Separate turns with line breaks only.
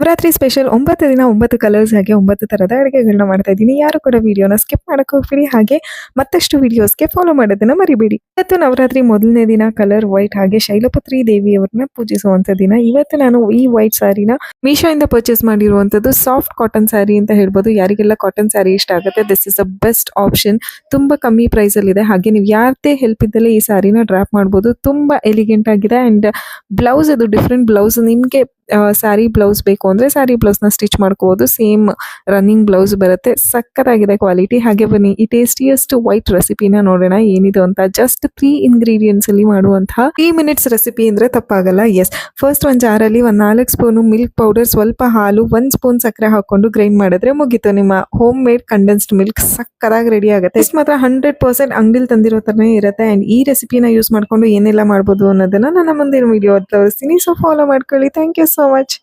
Navratri special 9 ದಿನ 9 colours ಹಾಗೆ 9 ತರದ ಅಡುಗೆಗಳನ್ನ ಮಾಡ್ತಾ ಇದ್ದೀನಿ. ಯಾರು ಕೂಡ ವಿಡಿಯೋನ ಸ್ಕಿಪ್ ಮಾಡಕ್ಕೆ ಹೋಗ್ಬೇಡಿ. ಹಾಗೆ ಮತ್ತಷ್ಟು ವಿಡಿಯೋಸ್ಗೆ ಫಾಲೋ ಮಾಡೋದನ್ನ ಮರಿಬೇಡಿ. ಇವತ್ತು ನವರಾತ್ರಿ ಮೊದಲನೇ ದಿನ ಕಲರ್ ವೈಟ್ ಹಾಗೆ ಶೈಲಪುತ್ರಿ ದೇವಿಯವರನ್ನ ಪೂಜಿಸುವಂತ ದಿನ. ಇವತ್ತು ನಾನು ಈ ವೈಟ್ ಸ್ಯಾರಿನ ಮೀಶೋ ಇಂದ ಪರ್ಚೇಸ್ ಮಾಡಿರುವಂತದ್ದು ಸಾಫ್ಟ್ ಕಾಟನ್ ಸ್ಯಾರಿ ಅಂತ ಹೇಳ್ಬೋದು. ಯಾರಿಗೆಲ್ಲ ಕಾಟನ್ ಸ್ಯಾರಿ ಇಷ್ಟ ಆಗುತ್ತೆ, this is a best option. ತುಂಬಾ ಕಮ್ಮಿ ಪ್ರೈಸ್ ಅಲ್ಲಿ ಇದೆ. ಹಾಗೆ ನೀವು ಯಾರದೇ ಹೆಲ್ಪ್ ಇದ್ದಲ್ಲೇ ಈ ಸ್ಯಾರಿನ ಡ್ರಾಪ್ ಮಾಡ್ಬೋದು. ತುಂಬಾ ಎಲಿಗೆಂಟ್ ಆಗಿದೆ. ಅಂಡ್ ಬ್ಲೌಸ್ ಅದು ಡಿಫ್ರೆಂಟ್ ಬ್ಲೌಸ್. ನಿಮ್ಗೆ ಸ್ಯಾರಿ ಬ್ಲೌಸ್ ಬೇಕು ಅಂದ್ರೆ ಸ್ಯಾರಿ ಬ್ಲೌಸ್ ನ ಸ್ಟಿಚ್ ಮಾಡ್ಕೋಬಹುದು. ಸೇಮ್ ರನ್ನಿಂಗ್ ಬ್ಲೌಸ್ ಬರುತ್ತೆ. ಸಕ್ಕತ್ತಾಗಿದೆ ಕ್ವಾಲಿಟಿ. ಹಾಗೆ ಬನ್ನಿ ಈ ಟೇಸ್ಟಿಯಸ್ಟ್ ವೈಟ್ ರೆಸಿಪಿನ ನೋಡೋಣ ಏನಿದೆ ಅಂತ. ಜಸ್ಟ್ 3 ಇಂಗ್ರೀಡಿಯೆಂಟ್ಸ್ ಅಲ್ಲಿ ಮಾಡುವಂತಹ 3 ಮಿನಿಟ್ಸ್ ರೆಸಿಪಿ ಅಂದ್ರೆ ತಪ್ಪಾಗಲ್ಲ. ಎಸ್, ಫಸ್ಟ್ ಒಂದು ಜಾರಲ್ಲಿ 4 ಸ್ಪೂನು ಮಿಲ್ಕ್ ಪೌಡರ್, ಸ್ವಲ್ಪ ಹಾಲು, 1 ಸ್ಪೂನ್ ಸಕ್ಕರೆ ಹಾಕೊಂಡು ಗ್ರೈಂಡ್ ಮಾಡಿದ್ರೆ ಮುಗೀತು. ನಿಮ್ಮ ಹೋಮ್ ಮೇಡ್ ಕಂಡೆನ್ಸ್ಡ್ ಮಿಲ್ಕ್ ಸಕ್ಕತ್ತಾಗಿ ರೆಡಿ ಆಗುತ್ತೆ. ಇಷ್ಟು ಮಾತ್ರ 100% ಅಂಗಡಿಲಿ ತಂದಿರೋ ತರನೇ ಇರುತ್ತೆ. ಅಂಡ್ ಈ ರೆಸಿಪಿನ ಯೂಸ್ ಮಾಡ್ಕೊಂಡು ಏನೆಲ್ಲ ಮಾಡ್ಬೋದು ಅನ್ನೋದನ್ನ ನನ್ನ ಮುಂದಿನ ವಿಡಿಯೋ ತೋರಿಸ್ತೀನಿ. ಸೊ ಫಾಲೋ ಮಾಡ್ಕೊಳ್ಳಿ. Thank you so much.